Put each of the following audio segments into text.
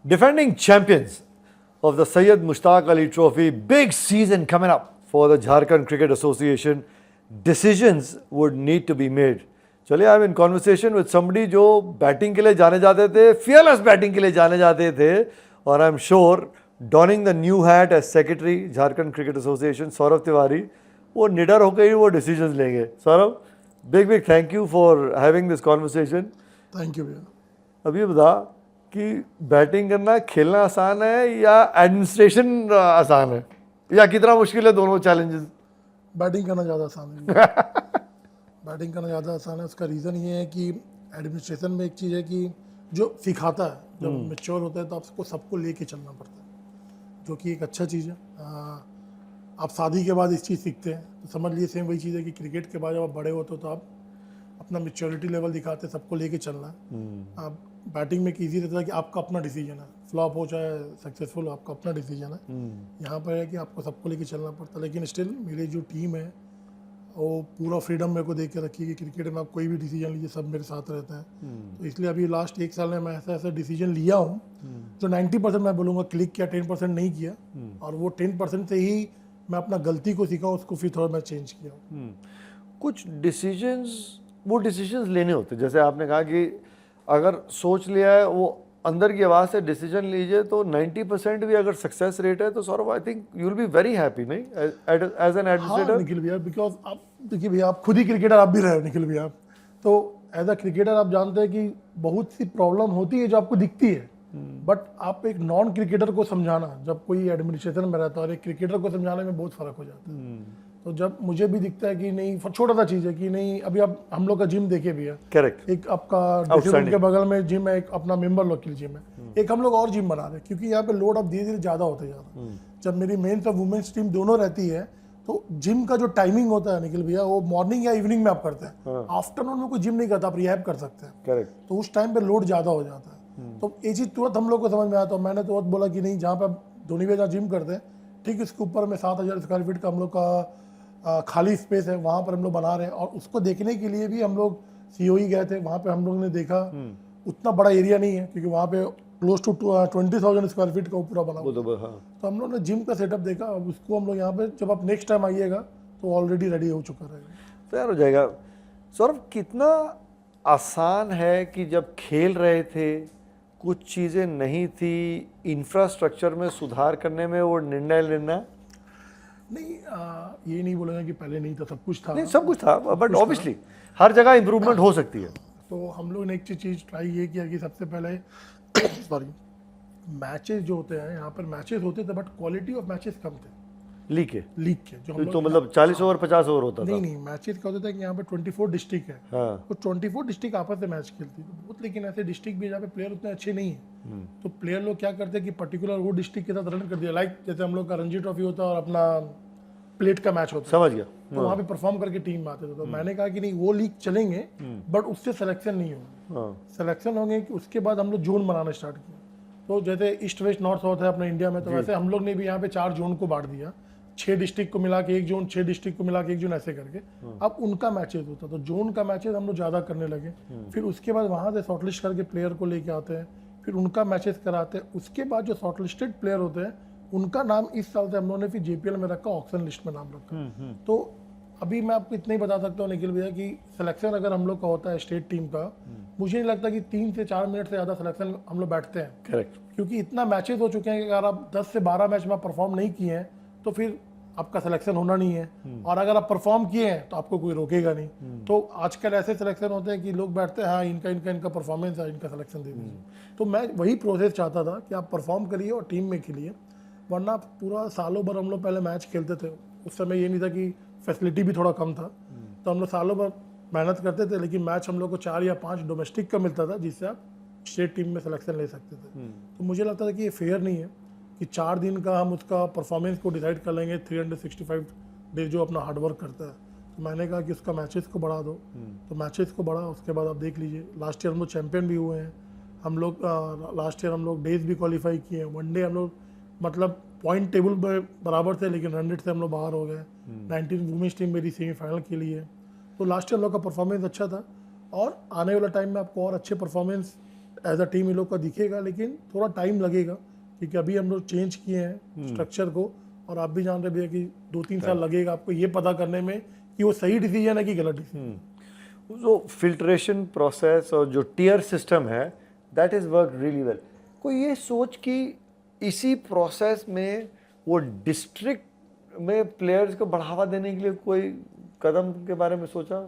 Defending champions of the Syed Mushtaq Ali Trophy, big season coming up for the Jharkhand Cricket Association. Decisions would need to be made. चलिए I am in conversation with somebody जो batting के लिए जाने जाते थे, fearless batting के लिए जाने जाते थे, और I am sure donning the new hat as secretary Jharkhand cricket association, Saurabh Tiwari, वो निडर होकर ही वो डिसीजंस लेंगे. Saurabh, big big thank you for having this conversation. Thank you भैया. अब ये बता कि बैटिंग करना, खेलना आसान है या एडमिनिस्ट्रेशन आसान है, या कितना मुश्किल है दोनों चैलेंजेस? बैटिंग करना ज़्यादा आसान है. बैटिंग करना ज़्यादा आसान है. उसका रीज़न ये है कि एडमिनिस्ट्रेशन में एक चीज़ है कि जो सिखाता है, जब मैच्योर होता है तो आपको सबको लेके चलना पड़ता है, जो कि एक अच्छा चीज़ है. आप शादी के बाद इस चीज़ सीखते हैं, तो समझ लीजिए सेम वही चीज़ है कि क्रिकेट के बाद जब आप बड़े होते हो तो आप अपना मैच्योरिटी लेवल दिखाते हैं, सबको लेके चलना है. आप बैटिंग में ईजी रहता है कि आपका अपना डिसीजन है, फ्लॉप हो चाहे सक्सेसफुल हो, आपका अपना डिसीजन है. यहाँ पर है कि आपको सबको लेके चलना पड़ता है. लेकिन स्टिल मेरी जो टीम है वो पूरा फ्रीडम मेरे को दे के रखी है कि क्रिकेट में आप कोई भी डिसीजन लीजिए, सब मेरे साथ रहते हैं. तो इसलिए अभी लास्ट एक साल में मैं ऐसा ऐसा डिसीजन लिया हूँ जो 90% मैं बोलूँगा क्लिक किया, 10% नहीं किया. और वो 10% से ही मैं अपना गलती को सीखा, उसको फिर थोड़ा मैं चेंज किया. कुछ डिसीजंस लेने होते, जैसे आपने कहा कि अगर सोच लिया है, वो अंदर की आवाज़ से डिसीजन लीजिए, तो 90% भी अगर सक्सेस रेट है तो Saurabh I think you will be very happy, नहीं, एज एन एडमिनिस्ट्रेटर? निखिल भैया, बिकॉज आप देखिए भैया, आप खुद ही क्रिकेटर आप भी रहे हो निखिल भैया, तो एज अ क्रिकेटर आप जानते हैं कि बहुत सी प्रॉब्लम होती है जो आपको दिखती है. बट आप एक नॉन क्रिकेटर को समझाना, जब कोई एडमिनिस्ट्रेशन में रहता है और एक क्रिकेटर को समझाने में बहुत फर्क हो जाता है. तो जब मुझे भी दिखता है कि नहीं, छोटा सा चीज़ है कि नहीं, अभी आप हम लोग का जिम देखे भी है. करेक्ट. एक आपका के बगल में जिम है, एक अपना मेंबर लोग के लिए जिम है. एक हम लोग और जिम बना रहे हैं क्योंकि यहाँ पे लोड अब धीरे धीरे ज़्यादा होते जा रहा है. जब मेरी मेन्स और वुमेन्स टीम दोनों रहती है तो जिम का जो टाइमिंग होता है निखिल भैया, वो मॉर्निंग या इवनिंग में आप करते हैं. आफ्टरनून में कोई जिम नहीं करता, आप रिहैब कर सकते हैं. करेक्ट. तो उस टाइम पे लोड ज़्यादा हो जाता है. तो ये चीज़ तुरंत हम लोग को समझ में आया. तो मैंने तुरंत बोला कि नहीं, जहाँ पे धोनी भैया जहाँ जिम करते हैं, ठीक इसके ऊपर में 7,000 स्क्वायर फीट का हम लोग का खाली स्पेस है, वहाँ पर हम लोग बना रहे हैं. और उसको देखने के लिए भी हम लोग सीओई गए थे. वहाँ पे हम लोग ने देखा, उतना बड़ा एरिया नहीं है क्योंकि वहाँ पे क्लोज टू 20,000 स्क्वायर फीट का पूरा बना हुआ. तो हम लोग ने जिम का सेटअप देखा. अब उसको हम लोग यहाँ पे, जब आप नेक्स्ट टाइम आइएगा तो ऑलरेडी रेडी हो चुका रहेगा, तैयार हो जाएगा. सौरभ, कितना आसान है कि जब खेल रहे थे कुछ चीज़ें नहीं थी, इंफ्रास्ट्रक्चर में सुधार करने में वो निर्णय लेना? नहीं, ये नहीं बोलेंगे कि पहले नहीं था, सब कुछ था. नहीं, सब कुछ था, बट ऑब्वियसली हर जगह इंप्रूवमेंट हो सकती है. तो हम लोग ने एक चीज़ ट्राई ये किया कि सबसे पहले सॉरी, मैचेस जो होते हैं, यहाँ पर मैचेस होते थे बट क्वालिटी ऑफ मैचेस कम थे. लीग के जो हम तो मतलब 40 ओवर 50 ओवर होता था? नहीं, मैचेस क्या होता था कि यहाँ पे 24 डिस्ट्रिक्ट है. तो 24 डिस्ट्रिक्ट आपस में मैच खेलती है बहुत. लेकिन ऐसे डिस्ट्रिक्ट भी जहाँ पे प्लेयर उतने अच्छे नहीं है, तो प्लेयर लोग क्या करते हैं कि पर्टिकुलर वो डिस्ट्रिक्ट के साथ रन कर दिया. लाइक जैसे हम लोग का रणजी ट्रॉफी होता है और अपना प्लेट का मैच होता है, समझ गया. तो वहाँ पे परफॉर्म करके टीम आते थे. तो मैंने कहा कि नहीं, वो लीग चलेंगे बट उससे सिलेक्शन नहीं होगा. सिलेक्शन होंगे कि उसके बाद हम लोग जोन बनाना स्टार्ट किया. तो जैसे ईस्ट वेस्ट नॉर्थ साउथ है अपने इंडिया में, तो वैसे हम लोग ने भी यहाँ पे 4 जोन को बांट दिया. 6 डिस्ट्रिक्ट को मिला के एक जोन, 6 डिस्ट्रिक्ट को मिला के एक जोन, ऐसे करके अब उनका मैचेस होता. तो जोन का मैचेस हम लोग ज़्यादा करने लगे. फिर उसके बाद वहाँ से शॉर्टलिस्ट करके प्लेयर को लेके आते हैं, फिर उनका मैचेस कराते हैं. उसके बाद जो शॉर्टलिस्टेड प्लेयर होते हैं उनका नाम इस साल से हम लोगों ने फिर JPL में रखा, ऑक्शन लिस्ट में नाम रखा. तो अभी मैं आपको इतना ही बता सकता हूँ निखिल भैया कि सिलेक्शन अगर हम लोग का होता है स्टेट टीम का, मुझे नहीं लगता कि 3 से 4 मिनट से ज़्यादा सिलेक्शन हम लोग बैठते हैं. करेक्ट. क्योंकि इतना मैचेस हो चुके हैं कि अगर आप 10 से 12 मैच में परफॉर्म नहीं किए हैं तो फिर आपका सिलेक्शन होना नहीं है. और अगर आप परफॉर्म किए हैं तो आपको कोई रोकेगा नहीं. तो आजकल ऐसे सिलेक्शन होते हैं कि लोग बैठते हैं, हाँ इनका परफॉर्मेंस है, इनका सिलेक्शन दे दीजिए. तो मैं वही प्रोसेस चाहता था कि आप परफॉर्म करिए और टीम में खेलिए. वरना पूरा सालों भर हम लोग पहले मैच खेलते थे. उस समय ये नहीं था कि फैसिलिटी भी थोड़ा कम था, तो हम लोग सालों भर मेहनत करते थे. लेकिन मैच हम लोग को 4 या 5 डोमेस्टिक का मिलता था जिससे आप स्टेट टीम में सिलेक्शन ले सकते थे. तो मुझे लगता था कि ये फेयर नहीं है कि 4 दिन का हम उसका परफॉर्मेंस को डिसाइड कर लेंगे 365 डेज जो अपना हार्डवर्क करता है. तो मैंने कहा कि उसका मैचेस को बढ़ा दो. तो मैचेस को बढ़ा, उसके बाद आप देख लीजिए लास्ट ईयर हम लोग चैंपियन भी हुए हैं. हम लोग लास्ट ईयर हम लोग डेज भी क्वालिफाई किए हैं. वनडे हम लोग मतलब पॉइंट टेबल में बराबर थे, लेकिन 100 से हम लोग बाहर हो गए. 19 वुमेन्स टीम मेरी सेमीफाइनल के लिए. तो लास्ट ईयर हम लोग का परफॉर्मेंस अच्छा था और आने वाला टाइम में आपको और अच्छे परफॉर्मेंस एज अ टीम ये लोग का दिखेगा, लेकिन थोड़ा टाइम लगेगा क्योंकि अभी हम लोग चेंज किए हैं स्ट्रक्चर को, और आप भी जान रहे भैया कि 2-3 साल लगेगा आपको ये पता करने में कि वो सही डिसीजन है कि गलत डिसीजन। जो फिल्ट्रेशन प्रोसेस और जो टियर सिस्टम है that is work really well. कोई ये सोच कि इसी प्रोसेस में वो डिस्ट्रिक्ट में प्लेयर्स को बढ़ावा देने के लिए कोई कदम के बारे में सोचा?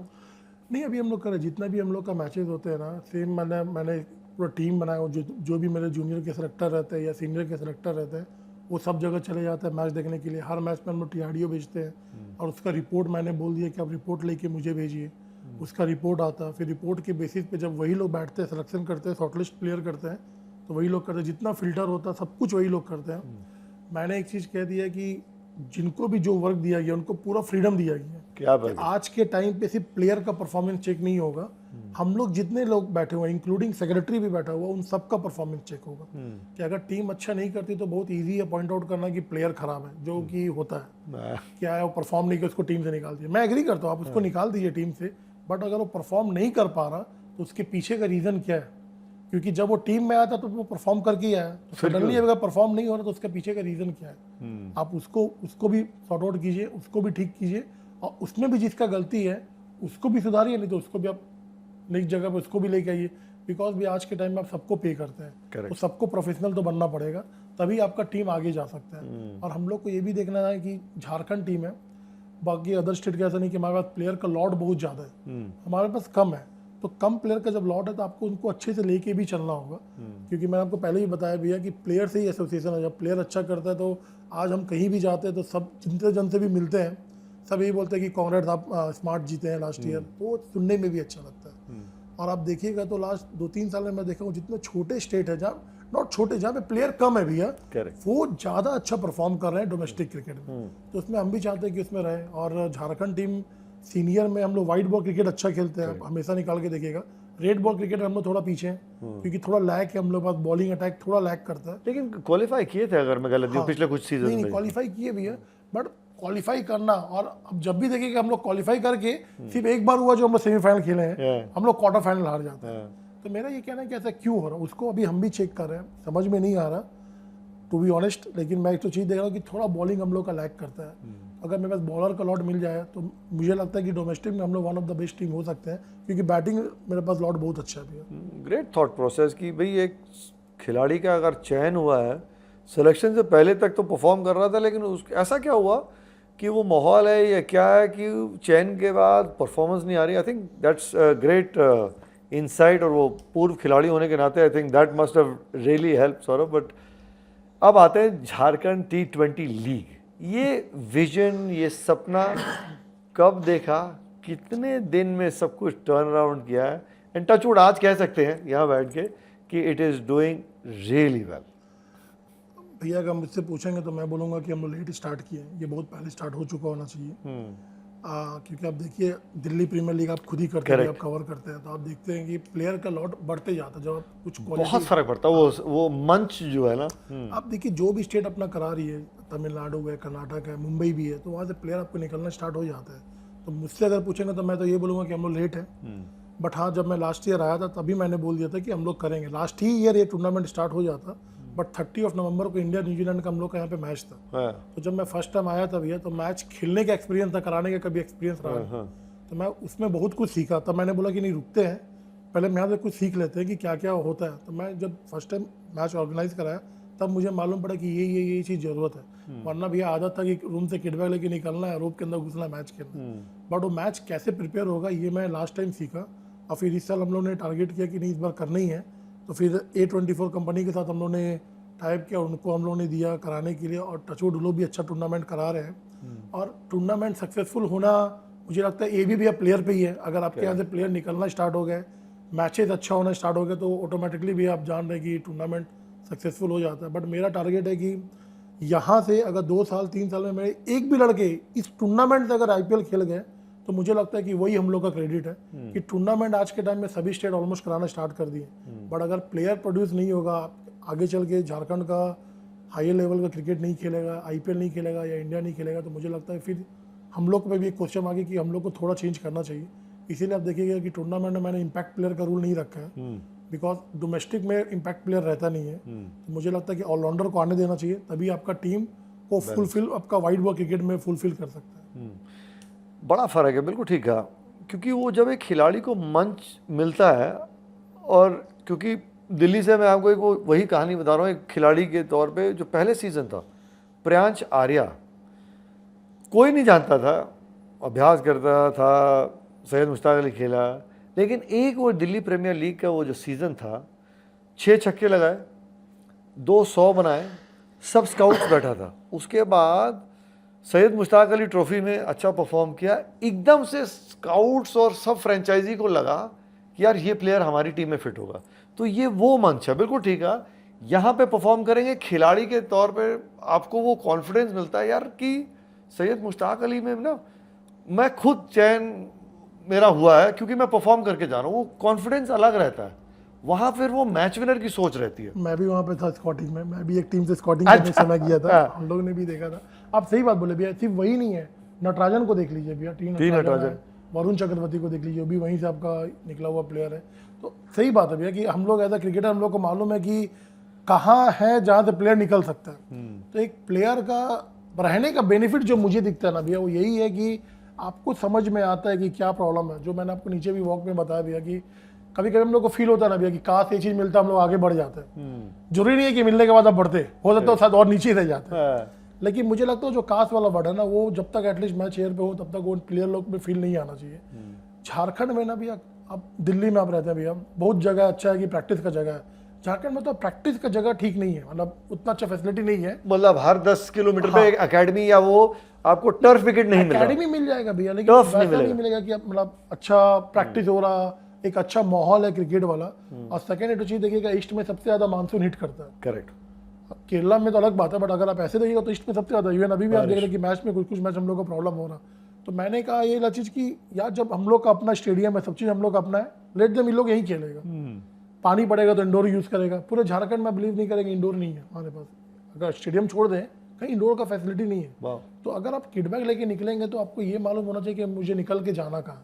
नहीं, अभी हम लोग कर रहे हैं, जितना भी हम लोग का मैचेस होते हैं ना, सेम मैंने पूरा टीम बनाया हो, जो भी मेरे जूनियर के सेलेक्टर रहते हैं या सीनियर के सेलेक्टर रहते हैं, वो सब जगह चले जाते हैं मैच देखने के लिए। हर मैच में हम लोग टीआरडीओ भेजते हैं और उसका रिपोर्ट मैंने बोल दिया कि आप रिपोर्ट लेके मुझे भेजिए। उसका रिपोर्ट आता है, फिर रिपोर्ट के बेसिस पे जब वही लोग बैठते हैं, सिलेक्शन करते हैं, शॉर्टलिस्ट प्लेयर करते हैं, तो वही लोग करते हैं। जितना फिल्टर होता है सब कुछ वही लोग करते हैं। मैंने एक चीज़ कह दिया कि जिनको भी जो वर्क दिया गया उनको पूरा फ्रीडम दिया गया। क्या बात है? आज के टाइम पे सिर्फ प्लेयर का परफॉर्मेंस चेक नहीं होगा, हम लोग जितने लोग बैठे हुए हैं इंक्लूडिंग सेक्रेटरी भी बैठा हुआ, उन सबका परफॉर्मेंस चेक होगा कि अगर टीम अच्छा नहीं करती तो बहुत इजी है पॉइंट आउट करना कि प्लेयर खराब है, जो कि होता है। क्या है, वो परफॉर्म नहीं कर, उसको टीम से निकाल दिया। मैं एग्री करता हूँ, आप उसको निकाल दीजिए टीम से, बट अगर वो परफॉर्म नहीं कर पा रहा तो उसके पीछे का रीज़न क्या है? क्योंकि जब वो टीम में आया था तो वो परफॉर्म करके ही आया, तो सडनली अगर परफॉर्म नहीं हो रहा तो उसके पीछे का रीज़न क्या है? आप उसको भी सॉर्ट आउट कीजिए, उसको भी ठीक कीजिए, और उसमें भी जिसका गलती है उसको भी सुधारिए, नहीं तो उसको भी आप नेक्स्ट जगह पे उसको भी लेके आइए। बिकॉज भी आज के टाइम में आप सबको पे करते हैं, तो सबको प्रोफेशनल तो बनना पड़ेगा, तभी आपका टीम आगे जा सकता है। और हम लोग को ये भी देखना है कि झारखंड टीम है, बाकी अदर स्टेट का ऐसा नहीं कि हमारे पास प्लेयर का लॉट बहुत ज़्यादा है, हमारे पास कम है। तो कम प्लेयर का जब लॉट है तो आपको उनको अच्छे से लेके भी चलना होगा, क्योंकि मैंने आपको पहले ही बताया भैया कि प्लेयर से ही एसोसिएशन है। जब प्लेयर अच्छा करता है तो आज हम कहीं भी जाते हैं तो सब जितने जन से भी मिलते हैं सब यही बोलते हैं कि कांग्रेस आप स्मार्ट जीते हैं लास्ट ईयर, तो वो सुनने में भी अच्छा लगता है। और आप देखिएगा तो लास्ट 2-3 साल में मैं देखा हूँ जितने छोटे स्टेट है, जहाँ नॉट छोटे, जहाँ पे प्लेयर कम है भैया, वो ज़्यादा अच्छा परफॉर्म कर रहे हैं डोमेस्टिक क्रिकेट में। तो उसमें हम भी चाहते हैं कि उसमें रहे। और झारखंड टीम सीनियर में हम लोग वाइट बॉल क्रिकेट अच्छा खेलते हैं, हमेशा निकाल के देखिएगा। रेड बॉल क्रिकेट हम लोग थोड़ा पीछे हैं, क्योंकि थोड़ा लैक है हम लोग पास, बॉलिंग अटैक थोड़ा लैक करता है। लेकिन क्वालिफाई किए थे अगर मैं गलत नहीं हूं पिछले कुछ सीजन में। नहीं, क्वालिफाई किए भैया, बट क्वालिफाई करना, और अब जब भी देखिए कि हम लोग क्वालिफाई करके सिर्फ एक बार हुआ जो हम लोग सेमीफाइनल खेले हैं, हम लोग क्वार्टर फाइनल हार जाते हैं। तो मेरा ये कहना है कि ऐसा क्यों हो रहा है, उसको अभी हम भी चेक कर रहे हैं, समझ में नहीं आ रहा टू बी ऑनेस्ट। लेकिन मैं एक तो चीज़ देख रहा हूँ कि थोड़ा बॉलिंग हम लोग का लैक करता है। अगर मेरे पास बॉलर का लॉट मिल जाए तो मुझे लगता है कि डोमेस्टिक में हम लोग one of the best team हो सकते हैं, क्योंकि बैटिंग मेरे पास लॉट बहुत अच्छा है भैया। ग्रेट थॉट प्रोसेस कि भाई एक खिलाड़ी का अगर चयन हुआ है, सिलेक्शन से पहले तक तो परफॉर्म कर रहा था, लेकिन ऐसा क्या हुआ कि वो माहौल है या क्या है कि चयन के बाद परफॉर्मेंस नहीं आ रही? I think that's great insight, और वो पूर्व खिलाड़ी होने के नाते I think that must have really help Saurabh. But अब आते हैं झारखंड T20 लीग। ये विजन, ये सपना कब देखा, कितने दिन में सब कुछ टर्न अराउंड किया है, एंड टचवुड आज कह सकते हैं यहाँ बैठ के कि it is doing really well? भैया अगर मुझसे पूछेंगे तो मैं बोलूँगा कि हम लोग लेट स्टार्ट किए हैं, ये बहुत पहले स्टार्ट हो चुका होना चाहिए। क्योंकि आप देखिए दिल्ली प्रीमियर लीग आप खुद ही करते हैं, आप कवर करते हैं, तो आप देखते हैं कि प्लेयर का लॉट बढ़ते जाता है। जब आप कुछ बहुत फर्क पड़ता है, वो मंच जो है ना। आप देखिए जो भी स्टेट अपना करा रही है, तमिलनाडु है, कर्नाटक है, मुंबई भी है, तो वहाँ से प्लेयर आपको निकलना स्टार्ट हो जाता है। तो मुझसे अगर पूछेंगे तो मैं तो ये बोलूँगा कि हम लोग लेट है। बट हाँ, जब मैं लास्ट ईयर आया था तभी मैंने बोल दिया था कि हम लोग करेंगे। लास्ट ही ईयर ये टूर्नामेंट स्टार्ट हो जाता, बट 30 नवंबर को इंडिया न्यूजीलैंड का हम लोग का यहाँ पे मैच था। तो जब मैं फर्स्ट टाइम आया था भैया, तो मैच खेलने का एक्सपीरियंस था, कराने का कभी एक्सपीरियंस रहा। तो मैं उसमें बहुत कुछ सीखा। तब मैंने बोला कि नहीं, रुकते हैं, पहले मैं यहाँ से कुछ सीख लेते हैं कि क्या क्या होता है। तो मैं जब फर्स्ट टाइम मैच ऑर्गेनाइज कराया तब मुझे मालूम पड़ा कि ये चीज़ ज़रूरत है। वरना भैया आदत था कि रूम से किट बैग लेके निकलना है, रूप के अंदर घुसना है, मैच खेलना। बट वो मैच कैसे प्रिपेयर होगा ये मैं लास्ट टाइम सीखा। और फिर इस साल हम लोग ने टारगेट किया कि नहीं इस बार करना ही है। तो फिर A24 कंपनी के साथ हम लोग ने टाइप किया, उनको हम लोग ने दिया कराने के लिए, और टचवुड लोग भी अच्छा टूर्नामेंट करा रहे हैं। और टूर्नामेंट सक्सेसफुल होना मुझे लगता है ये भी भैया प्लेयर पे ही है। अगर आपके यहाँ से प्लेयर निकलना स्टार्ट हो गए, मैचेस अच्छा होना स्टार्ट हो गए, तो ऑटोमेटिकली भी आप जान रहे हैं कि टूर्नामेंट सक्सेसफुल हो जाता है। बट मेरा टारगेट है कि यहाँ से अगर 2 साल 3 साल में मेरे एक भी लड़के इस टूर्नामेंट से अगर IPL खेल गए तो मुझे लगता है कि वही हम लोग का क्रेडिट है। कि टूर्नामेंट आज के टाइम में सभी स्टेट ऑलमोस्ट कराना स्टार्ट कर दिए। बट अगर प्लेयर प्रोड्यूस नहीं होगा, आगे चल के झारखंड का हाईयर लेवल का क्रिकेट नहीं खेलेगा, IPL नहीं खेलेगा या इंडिया नहीं खेलेगा, तो मुझे लगता है फिर हम लोग पे भी एक क्वेश्चन आ गया कि हम लोग को थोड़ा चेंज करना चाहिए। इसीलिए आप देखिएगा कि टूर्नामेंट में मैंने इम्पैक्ट प्लेयर का रूल नहीं रखा है। बिकॉज डोमेस्टिक में इम्पैक्ट प्लेयर रहता नहीं है। तो मुझे लगता है कि ऑलराउंडर को आने देना चाहिए, तभी आपका टीम को फुलफिल आपका वाइड बॉल क्रिकेट में फुलफिल कर सकता है। बड़ा फ़र्क है, बिल्कुल ठीक कहा। क्योंकि वो जब एक खिलाड़ी को मंच मिलता है, और क्योंकि दिल्ली से मैं आपको एक वही कहानी बता रहा हूँ, एक खिलाड़ी के तौर पे जो पहले सीज़न था, प्रियांश आर्या, कोई नहीं जानता था, अभ्यास करता था, सैयद मुश्ताक अली खेला, लेकिन एक वो दिल्ली प्रीमियर लीग का वो जो सीज़न था, 6 छक्के लगाए, 200 बनाए, सब स्काउट्स बैठा था। उसके बाद सैयद मुश्ताक अली ट्रॉफी में अच्छा परफॉर्म किया, एकदम से स्काउट्स और सब फ्रेंचाइजी को लगा कि यार ये प्लेयर हमारी टीम में फिट होगा। तो ये वो मंच है, बिल्कुल ठीक है। यहाँ पे परफॉर्म करेंगे खिलाड़ी के तौर पे, आपको वो कॉन्फिडेंस मिलता है यार कि सैयद मुश्ताक अली में ना मैं खुद चयन मेरा हुआ है, क्योंकि मैं परफॉर्म करके जा रहा हूँ। वो कॉन्फिडेंस अलग रहता है वहाँ, फिर वो मैच विनर की सोच रहती है। मैं भी वहाँ पे था स्कॉटिंग में, मैं भी एक टीम से स्कॉटिंग करने समय किया था, हम लोग ने भी देखा था। आप सही बात बोले भैया, सिर्फ वही नहीं है, नटराजन को देख लीजिए भैया, टी नटराजन, वरुण चक्रवर्ती को देख लीजिए, वो भी वहीं से आपका निकला हुआ प्लेयर है। तो सही बात है भैया कि हम लोग एज अ क्रिकेटर हम लोग को मालूम है कि कहाँ है जहाँ से प्लेयर निकल सकता है। तो एक प्लेयर का रहने का बेनिफिट जो मुझे दिखता है ना भैया, वो यही है कि आपको समझ में आता है कि क्या प्रॉब्लम है। जो मैंने आपको नीचे भी वॉक में बताया भैया कि कभी कभी हम लोग को फील होता है ना भैया कि काश ये चीज़ मिलता, हम लोग आगे बढ़ जाते हैं। जरूरी नहीं है कि मिलने के बाद आप बढ़ते, हो सकता है शायद और नीचे रह जाते हैं। लेकिन मुझे लगता है जो काश वाला वर्ड है ना, वो जब तक एटलीस्ट मैं चेयर पे हूँ तब तक वो प्लेयर लोग में फील नहीं आना चाहिए। झारखंड में ना भैया, अब दिल्ली में आप रहते हैं भैया, बहुत जगह अच्छा है कि प्रैक्टिस का जगह है। झारखंड में तो प्रैक्टिस का जगह ठीक नहीं है, मतलब उतना अच्छा फैसिलिटी नहीं है। मतलब हर 10 किलोमीटर पे एक एकेडमी या वो आपको टर्फ विकेट नहीं मिल रहा। एकेडमी मिल जाएगा भैया, लेकिन वैसा नहीं मिलेगा कि आप मतलब अच्छा प्रैक्टिस हो रहा, एक अच्छा माहौल है क्रिकेट वाला। और सेकंड एक चीज देखिएगा, ईस्ट में सबसे ज्यादा मानसून हिट करता है। करेक्ट। केरला में तो अलग बात है, बट अगर आप ऐसे देखिएगा तो ईस्ट में सबसे ज्यादा। इवन अभी भी आप देख रहे हैं कि मैच में कुछ मैच हम लोग को प्रॉब्लम हो रहा। तो मैंने कहा ये चीज कि यार जब हम लोग का अपना स्टेडियम है, सब चीज हम लोग का अपना है, लेट देम, इन लोग यही खेलेगा। पानी पड़ेगा तो इंडोर यूज करेगा। पूरे झारखंड में बिलीव नहीं करेंगे, इंडोर नहीं है हमारे पास। अगर स्टेडियम छोड़ दें, कहीं इंडोर का फैसिलिटी नहीं है। तो अगर आप किटबैग लेके निकलेंगे तो आपको ये मालूम होना चाहिए कि मुझे निकल के जाना कहाँ।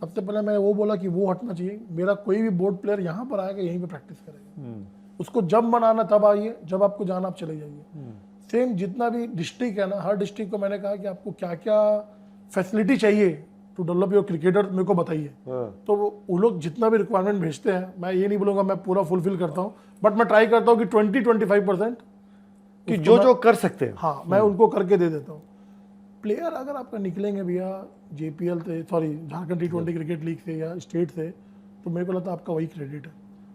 सबसे पहले मैं वो बोला कि वो हटना चाहिए। मेरा कोई भी बोर्ड प्लेयर यहाँ पर आएगा, यहीं पे प्रैक्टिस करेगा। उसको जब मनाना तब आइए, जब आपको जाना आप चले जाइए। सेम जितना भी डिस्ट्रिक्ट है ना, हर डिस्ट्रिक्ट को मैंने कहा कि आपको क्या क्या फैसिलिटी चाहिए टू डेवलप योर क्रिकेटर, मेरे को बताइए। तो वो लोग जितना भी रिक्वायरमेंट भेजते हैं, मैं ये नहीं बोलूँगा मैं पूरा फुलफिल करता हूँ, बट मैं ट्राई करता हूँ कि 20-25% कि जो कर सकते हैं, हाँ मैं उनको करके दे देता हूँ। प्लेयर अगर आपका निकलेंगे भैया JPL से, sorry Jharkhand T20 cricket league से या स्टेट से, तो मेरे को लगता है आपका वही क्रेडिट है।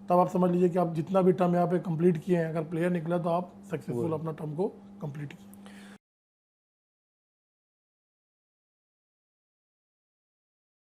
तब आप समझ लीजिए कि आप जितना भी टर्म यहाँ पे कंप्लीट किए हैं, अगर प्लेयर निकला तो आप सक्सेसफुल अपना टर्म को कंप्लीट किए।